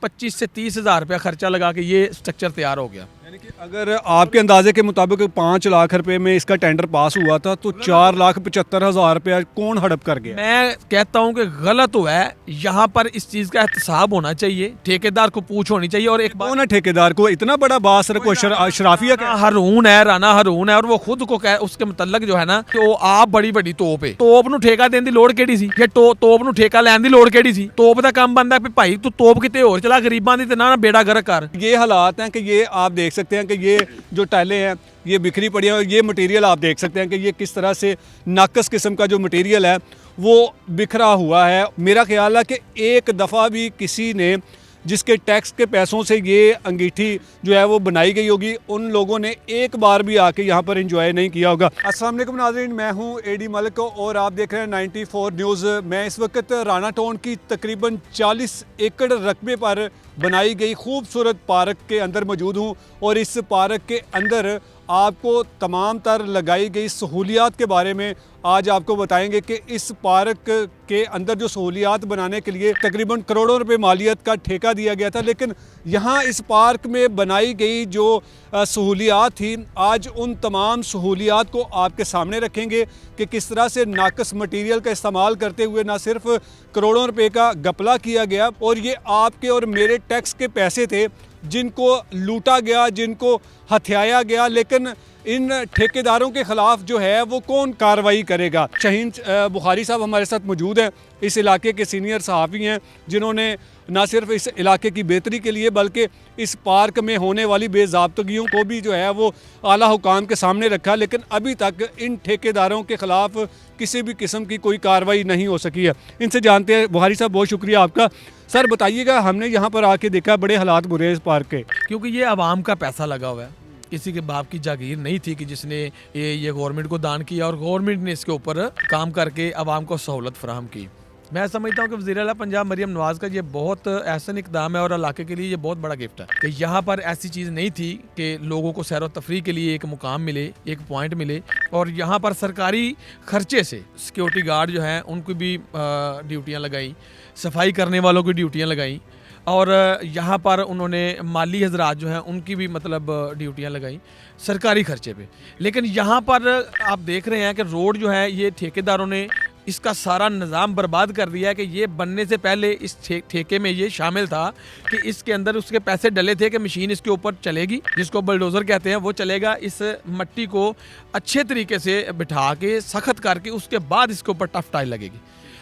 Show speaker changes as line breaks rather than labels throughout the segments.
25 से 30 हज़ार रुपया खर्चा लगा के ये स्ट्रक्चर तैयार हो गया।
यानी कि अगर आपके अंदाजे के मुताबिक 5 लाख रुपए में इसका टेंडर पास हुआ था तो 4,75,000 रुपया कौन हड़प कर गया?
मैं कहता हूँ कि गलत हुआ है। यहाँ पर इस चीज़ का एहतसाब होना चाहिए, ठेकेदार को पूछ होनी चाहिए। और एक
कौन है ठेकेदार को इतना बड़ा बास को शराफिया का
हरून है, राना हरून है, और वो खुद को कह उसके मतलब जो है ना कि वो आप बड़ी बड़ी तोप है, तोप नू ठेका देने दी लोड़ केड़ी सी, ये तोप नू ठेका लैन दी लोड़ केड़ी सी? तोप दा काम बनदा है भाई तू तोप किते होर चला, गरीबां दी ते ना बेड़ा गर्क कर।
ये हालात हैं कि ये आप देख सकते हैं कि ये जो टाइलें हैं ये बिखरी पड़ी हैं और ये मटेरियल आप देख सकते हैं कि ये किस तरह से नाकस किस्म का जो मटेरियल है वो बिखरा हुआ है। मेरा ख्याल है कि एक दफ़ा भी किसी ने जिसके टैक्स के पैसों से ये अंगीठी जो है वो बनाई गई होगी, उन लोगों ने एक बार भी आके यहाँ पर एंजॉय नहीं किया होगा। अस्सलाम वालेकुम नाज़रीन, मैं हूँ एडी मलिक और आप देख रहे हैं 94 न्यूज़। मैं इस वक्त राना टाउन की तकरीबन 40 एकड़ रकबे पर बनाई गई खूबसूरत पार्क के अंदर मौजूद हूँ और इस पार्क के अंदर आपको तमाम तर लगाई गई सहूलियात के बारे में आज आपको बताएंगे कि इस पार्क के अंदर जो सहूलियात बनाने के लिए तकरीबन करोड़ों रुपए मालियत का ठेका दिया गया था, लेकिन यहाँ इस पार्क में बनाई गई जो सहूलियात थी, आज उन तमाम सहूलियात को आपके सामने रखेंगे कि किस तरह से नाकस मटीरियल का इस्तेमाल करते हुए ना सिर्फ करोड़ों रुपए का घपला किया गया और ये आपके और मेरे टैक्स के पैसे थे जिनको लूटा गया, जिनको हथियाया गया। लेकिन इन ठेकेदारों के ख़िलाफ़ जो है वो कौन कार्रवाई करेगा? शाहीन बुखारी साहब हमारे साथ मौजूद हैं, इस इलाके के सीनियर सहाफ़ी हैं जिन्होंने ना सिर्फ इस इलाके की बेहतरी के लिए बल्कि इस पार्क में होने वाली बेज़ाब्तगियों को भी जो है वो आला हुकाम के सामने रखा, लेकिन अभी तक इन ठेकेदारों के ख़िलाफ़ किसी भी किस्म की कोई कार्रवाई नहीं हो सकी है। इनसे जानते हैं। बुखारी साहब बहुत शुक्रिया आपका। सर बताइएगा, हमने यहाँ पर आके देखा बड़े हालात बुरे हैं इस पार्क के।
क्योंकि ये आवाम का पैसा लगा हुआ है, किसी के बाप की जागीर नहीं थी कि जिसने ये गवर्नमेंट को दान किया और गवर्नमेंट ने इसके ऊपर काम करके आवाम को सहूलत फराहम की। मैं समझता हूँ कि वज़ीर आला पंजाब मरियम नवाज़ का ये बहुत एहसन इक़दाम है और इलाके के लिए ये बहुत बड़ा गिफ्ट है कि यहाँ पर ऐसी चीज़ नहीं थी कि लोगों को सैर व तफरी के लिए एक मुकाम मिले, एक पॉइंट मिले। और यहाँ पर सरकारी खर्चे से सिक्योरिटी गार्ड जो हैं उनको भी ड्यूटियाँ लगाई, सफाई करने वालों की ड्यूटियाँ लगाई, और यहाँ पर उन्होंने माली हजरात जो हैं उनकी भी मतलब ड्यूटियाँ लगाई सरकारी खर्चे पे। लेकिन यहाँ पर आप देख रहे हैं कि रोड जो है ये ठेकेदारों ने इसका सारा निज़ाम बर्बाद कर दिया है कि ये बनने से पहले इस ठेके में ये शामिल था कि इसके अंदर उसके पैसे डले थे कि मशीन इसके ऊपर चलेगी, जिसको बुलडोज़र कहते हैं, वो चलेगा, इस मट्टी को अच्छे तरीके से बिठा के सख्त करके उसके बाद इसके ऊपर टफ टाइल लगेगी।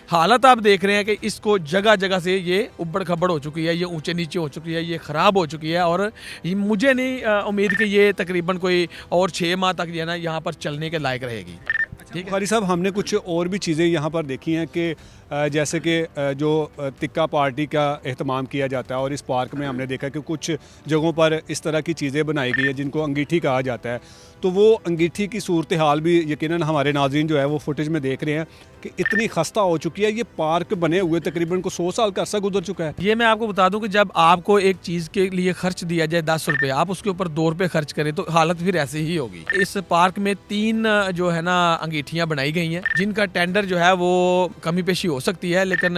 हालत आप देख रहे हैं कि इसको जगह जगह से ये उबड़ खबड़ हो चुकी है, ये ऊंचे नीचे हो चुकी है, ये ख़राब हो चुकी है। और मुझे नहीं उम्मीद कि ये तकरीबन कोई और 6 माह तक जो है ना यहाँ पर चलने के लायक रहेगी।
ठीक है बुखारी साहब, हमने कुछ और भी चीज़ें यहाँ पर देखी हैं कि जैसे कि जो तिक्का पार्टी का एहतमाम किया जाता है और इस पार्क में हमने देखा कि कुछ जगहों पर इस तरह की चीज़ें बनाई गई हैं जिनको अंगीठी कहा जाता है। तो वो अंगीठी की सूरत हाल भी यकीनन हमारे नाज़रीन जो है वो फुटेज में देख रहे हैं कि इतनी खस्ता हो चुकी है। ये पार्क बने हुए तकरीबन को 100 साल का अर्सा गुजर चुका है।
ये मैं आपको बता दूं कि जब आपको एक चीज़ के लिए खर्च दिया जाए 10 रुपये, आप उसके ऊपर 2 रुपये खर्च करें तो हालत फिर ऐसे ही होगी। इस पार्क में 3 जो है ना अंगीठियाँ बनाई गई हैं जिनका टेंडर जो है वो कमी पेशी हो सकती है, लेकिन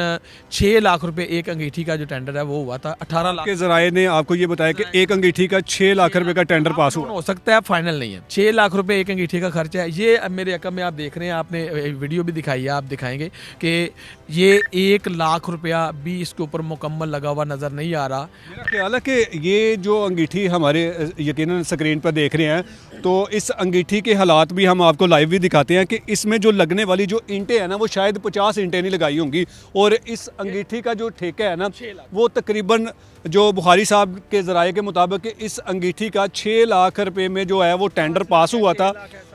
6 लाख रुपए एक अंगीठी का जो टेंडर है वो हुआ था। 18 लाख
के जराये ने आपको ये बताया कि एक अंगीठी का 6 लाख रुपए का टेंडर पास
हो सकता है, फाइनल नहीं है। 6 लाख रुपए एक अंगीठी का खर्च है। ये मेरे अकम में आप देख रहे हैं, आपने वीडियो भी दिखाई है, आप दिखाएंगे कि ये 1 लाख रुपया भी इसके ऊपर मुकम्मल लगा हुआ नज़र नहीं आ रहा।
मेरा ख्याल है कि ये जो अंगीठी हमारे यकीनन स्क्रीन पर देख रहे हैं तो इस अंगीठी के हालात भी हम आपको लाइव भी दिखाते हैं कि इसमें जो लगने वाली जो ईंटें हैं ना वो शायद 50 ईंटें नहीं लगाई होंगी और इस अंगीठी का जो ठेका है ना वो तकरीबन जो बुखारी साहब के ज़राए के मुताबिक इस अंगीठी का 6 लाख रुपए में जो है वो टेंडर पास हुआ था।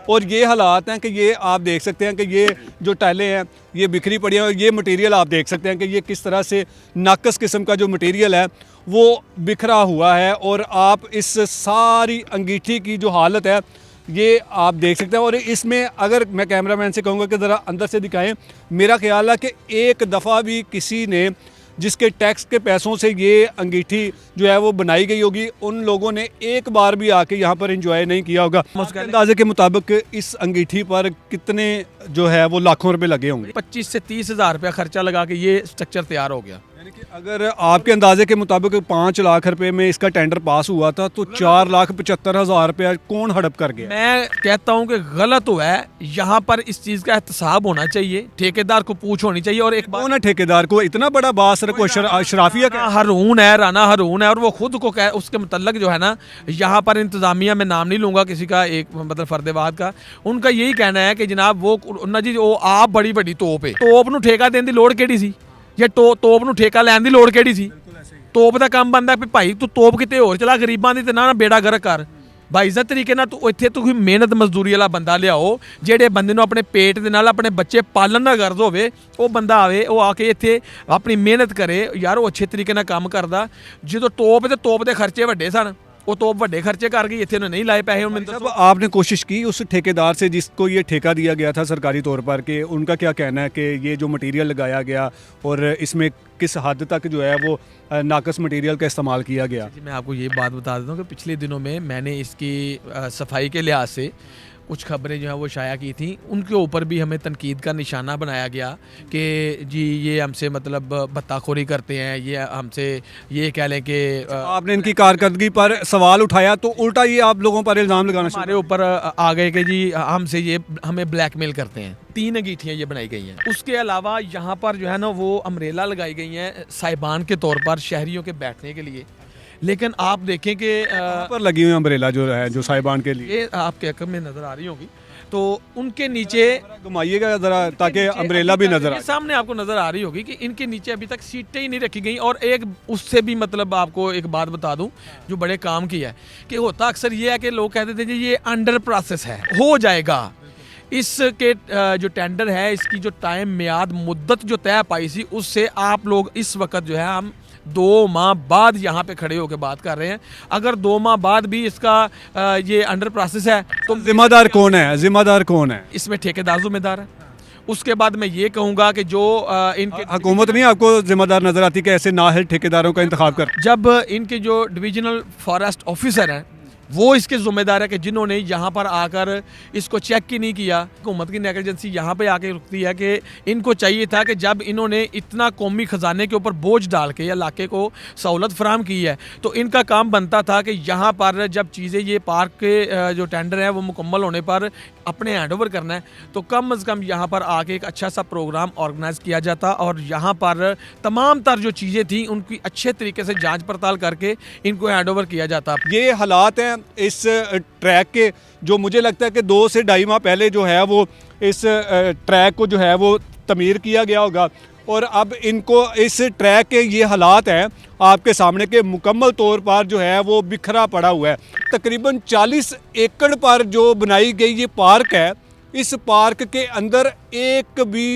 और ये हालात हैं कि ये आप देख सकते हैं कि ये जो टाइलें हैं ये बिखरी पड़ी हैं और ये मटेरियल आप देख सकते हैं कि ये किस तरह से नाकस किस्म का जो मटेरियल है वो बिखरा हुआ है। और आप इस सारी अंगीठी की जो हालत है ये आप देख सकते हैं। और इसमें अगर मैं कैमरामैन से कहूँगा कि ज़रा अंदर से दिखाएं, मेरा ख्याल है कि एक दफ़ा भी किसी ने जिसके टैक्स के पैसों से ये अंगीठी जो है वो बनाई गई होगी, उन लोगों ने एक बार भी आके यहाँ पर एंजॉय नहीं किया होगा। उसके अंदाजे के मुताबिक इस अंगीठी पर कितने जो है वो लाखों रुपए लगे होंगे?
25 से 30 हज़ार रुपया खर्चा लगा के ये स्ट्रक्चर तैयार हो गया।
यानी देखिए, अगर आपके अंदाजे के मुताबिक 5 लाख रुपए में इसका टेंडर पास हुआ था तो 4,75,000 रुपया कौन हड़प कर गया?
मैं कहता हूं कि गलत हुआ है। यहाँ पर इस चीज का एहतसाब होना चाहिए, ठेकेदार को पूछ होनी चाहिए। और एक बात,
कौन है ठेकेदार को इतना बड़ा बास रखो शराफिया का?
राना हरून है और वो खुद को उसके मतलब जो है ना, यहाँ पर इंतजामिया में नाम नहीं लूंगा किसी का, एक मतलब फर्देबाद का, उनका यही कहना है कि जनाब वो ना जी वो आप बड़ी बड़ी तोप है, तोप ਨੂੰ ਠੇਕਾ ਦੇਣ ਦੀ ਲੋੜ ਕਿਹੜੀ ਸੀ, ਜਾਂ ਤੋਪ ਨੂੰ ਠੇਕਾ ਲੈਣ ਦੀ ਲੋੜ ਕਿਹੜੀ ਸੀ? ਤੋਪ ਦਾ ਕੰਮ ਬੰਦਾ ਵੀ ਭਾਈ ਤੂੰ ਤੋਪ ਕਿਤੇ ਹੋਰ ਚਲਾ, ਗਰੀਬਾਂ ਦੀ ਤੇ ਨਾ ਬੇੜਾ ਗਰਕ ਕਰ। ਬਾਈਜ਼ਤ ਤਰੀਕੇ ਨਾਲ ਤੂੰ ਇੱਥੇ ਤੁਸੀਂ ਮਿਹਨਤ ਮਜ਼ਦੂਰੀ ਵਾਲਾ ਬੰਦਾ ਲਿਆਓ, ਜਿਹੜੇ ਬੰਦੇ ਨੂੰ ਆਪਣੇ ਪੇਟ ਦੇ ਨਾਲ ਆਪਣੇ ਬੱਚੇ ਪਾਲਣ ਦਾ ਗਰਜ਼ ਹੋਵੇ, ਉਹ ਬੰਦਾ ਆਵੇ, ਉਹ ਆ ਕੇ ਇੱਥੇ ਆਪਣੀ ਮਿਹਨਤ ਕਰੇ। ਯਾਰ ਉਹ ਅੱਛੇ ਤਰੀਕੇ ਨਾਲ ਕੰਮ ਕਰਦਾ। ਜਦੋਂ ਤੋਪ ਦੇ ਖਰਚੇ ਵੱਡੇ ਸਨ, वो तो बड़े खर्चे कर गई, इतने नहीं लाए पैसे।
जब आपने कोशिश की उस ठेकेदार से जिसको ये ठेका दिया गया था सरकारी तौर पर, कि उनका क्या कहना है कि ये जो मटेरियल लगाया गया और इसमें किस हद तक जो है वो नाकस मटेरियल का इस्तेमाल किया गया?
मैं आपको ये बात बता देता हूँ कि पिछले दिनों में मैंने इसकी सफाई के लिहाज से कुछ खबरें जो है वो शाया की थी। उनके ऊपर भी हमें तनकीद का निशाना बनाया गया कि जी ये हमसे मतलब बत्ताखोरी करते हैं, ये हमसे ये कह लें कि
आपने इनकी कारकर्दगी पर सवाल उठाया तो उल्टा ये आप लोगों पर इल्ज़ाम लगाना
हमारे ऊपर आ गए कि जी हमसे ये हमें ब्लैकमेल करते हैं। 3 अंगीठियाँ ये बनाई गई हैं। उसके अलावा यहाँ पर जो है ना वो अम्ब्रेला लगाई गई हैं साहिबान के तौर पर शहरियों के बैठने के लिए। लेकिन आप देखें कि
पर लगी हुई अम्ब्रेला जो है जो साहिबान के लिए,
ये आपके अकब में नजर आ रही होगी, तो उनके नीचे
घुमाइएगा जरा ताकि अम्ब्रेला भी नजर आए।
सामने आपको नजर आ रही होगी कि इनके नीचे अभी तक सीटें ही नहीं रखी गई। और एक उससे भी मतलब आपको एक बात बता दूं जो बड़े काम की है कि होता अक्सर ये है कि लोग कहते थे जी ये अंडर प्रोसेस है, हो जाएगा। इसके जो टेंडर है इसकी जो टाइम मियाद मुद्दत जो तय पाई थी उससे आप लोग इस वक्त जो है हम 2 माह बाद यहाँ पे खड़े होकर बात कर रहे हैं। अगर 2 माह बाद भी इसका ये अंडर प्रोसेस है तो
जिम्मेदार कौन है? जिम्मेदार कौन है
इसमें? ठेकेदार जिम्मेदार है। उसके बाद मैं ये कहूँगा कि जो इनके
हुकूमत नहीं आपको जिम्मेदार नजर आती कि ऐसे नाअहल ठेकेदारों का इंतखाब कर?
जब इनके जो डिविजनल फॉरेस्ट ऑफिसर हैं वो इसके ज़िम्मेदार है कि जिन्होंने यहाँ पर आकर इसको चेक ही नहीं किया। हुकूमत की नेगलिजेंसी यहाँ पे आके रुकती है कि इनको चाहिए था कि जब इन्होंने इतना कौमी ख़जाने के ऊपर बोझ डाल के या इलाके को सहूलत फराहम की है तो इनका काम बनता था कि यहाँ पर जब चीज़ें ये पार्क के जो टेंडर है वो मुकम्मल होने पर अपने हैंड ओवर करना है तो कम अज़ कम यहाँ पर आके एक अच्छा सा प्रोग्राम ऑर्गेनाइज़ किया जाता और यहाँ पर तमाम तर जो चीज़ें थी उनकी अच्छे तरीके से जाँच पड़ताल करके इनको हैंड ओवर किया जाता।
ये हालात हैं इस ट्रैक के, जो मुझे लगता है कि 2 से ढाई माह पहले जो है वो इस ट्रैक को जो है वो तमीर किया गया होगा और अब इनको इस ट्रैक के ये हालात हैं आपके सामने के मुकम्मल तौर पर जो है वो बिखरा पड़ा हुआ है। तकरीबन 40 एकड़ पर जो बनाई गई ये पार्क है, इस पार्क के अंदर एक भी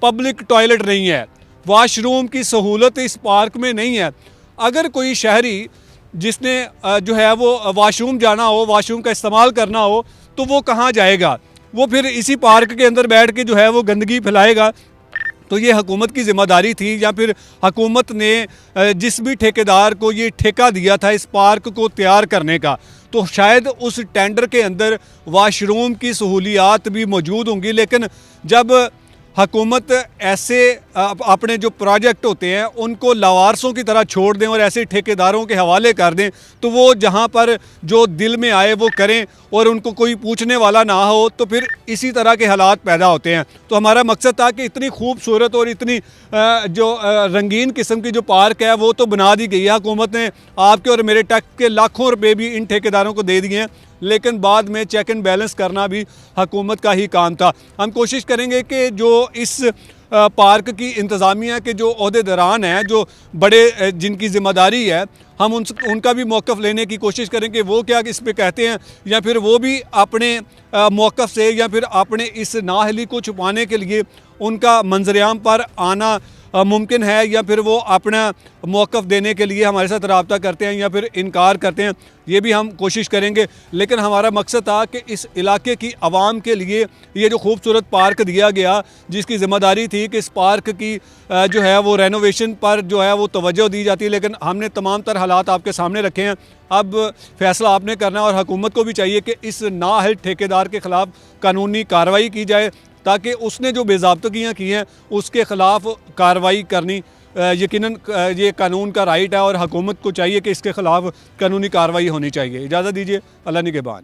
पब्लिक टॉयलेट नहीं है, वाशरूम की सहूलत इस पार्क में नहीं है। अगर कोई शहरी जिसने जो है वो वाशरूम जाना हो, वाशरूम का इस्तेमाल करना हो तो वो कहाँ जाएगा? वो फिर इसी पार्क के अंदर बैठ के जो है वो गंदगी फैलाएगा। तो ये हुकूमत की ज़िम्मेदारी थी या फिर हुकूमत ने जिस भी ठेकेदार को ये ठेका दिया था इस पार्क को तैयार करने का, तो शायद उस टेंडर के अंदर वाशरूम की सहूलियात भी मौजूद होंगी। लेकिन जब हुकूमत ऐसे अपने जो प्रोजेक्ट होते हैं उनको लावारसों की तरह छोड़ दें और ऐसे ठेकेदारों के हवाले कर दें तो वो जहां पर जो दिल में आए वो करें और उनको कोई पूछने वाला ना हो, तो फिर इसी तरह के हालात पैदा होते हैं। तो हमारा मकसद था कि इतनी खूबसूरत और इतनी जो रंगीन किस्म की जो पार्क है वो तो बना दी गई है। हुकूमत ने आपके और मेरे टैक्स के लाखों रुपए भी इन ठेकेदारों को दे दिए हैं, लेकिन बाद में चेक एंड बैलेंस करना भी हुकूमत का ही काम था। हम कोशिश करेंगे कि जो इस पार्क की इंतज़ामिया के जो अहदेदारान हैं, जो बड़े जिनकी ज़िम्मेदारी है, हम उनका भी मौक़िफ़ लेने की कोशिश करेंगे वो क्या इस पे कहते हैं, या फिर वो भी अपने मौक़िफ़ से या फिर अपने इस नाअहली को छुपाने के लिए उनका मंजरेआम पर आना मुमकिन है या फिर वो अपना मौक़िफ़ देने के लिए हमारे साथ रब्ता करते हैं या फिर इनकार करते हैं, ये भी हम कोशिश करेंगे। लेकिन हमारा मकसद था कि इस इलाके की आवाम के लिए ये जो खूबसूरत पार्क दिया गया, जिसकी ज़िम्मेदारी थी कि इस पार्क की जो है वो रेनोवेशन पर जो है वो तवज्जो दी जाती है, लेकिन हमने तमाम तर हालात आपके सामने रखे हैं। अब फैसला आपने करना है और हुकूमत को भी चाहिए कि इस नाअहल ठेकेदार के ख़िलाफ़ कानूनी कार्रवाई की जाए ताकि उसने जो बेज़ाब्तगियाँ की हैं उसके ख़िलाफ़ कार्रवाई करनी यकीनन ये कानून का राइट है और हुकूमत को चाहिए कि इसके ख़िलाफ़ कानूनी कार्रवाई होनी चाहिए। इजाज़त दीजिए, अल्लाह निगहबान।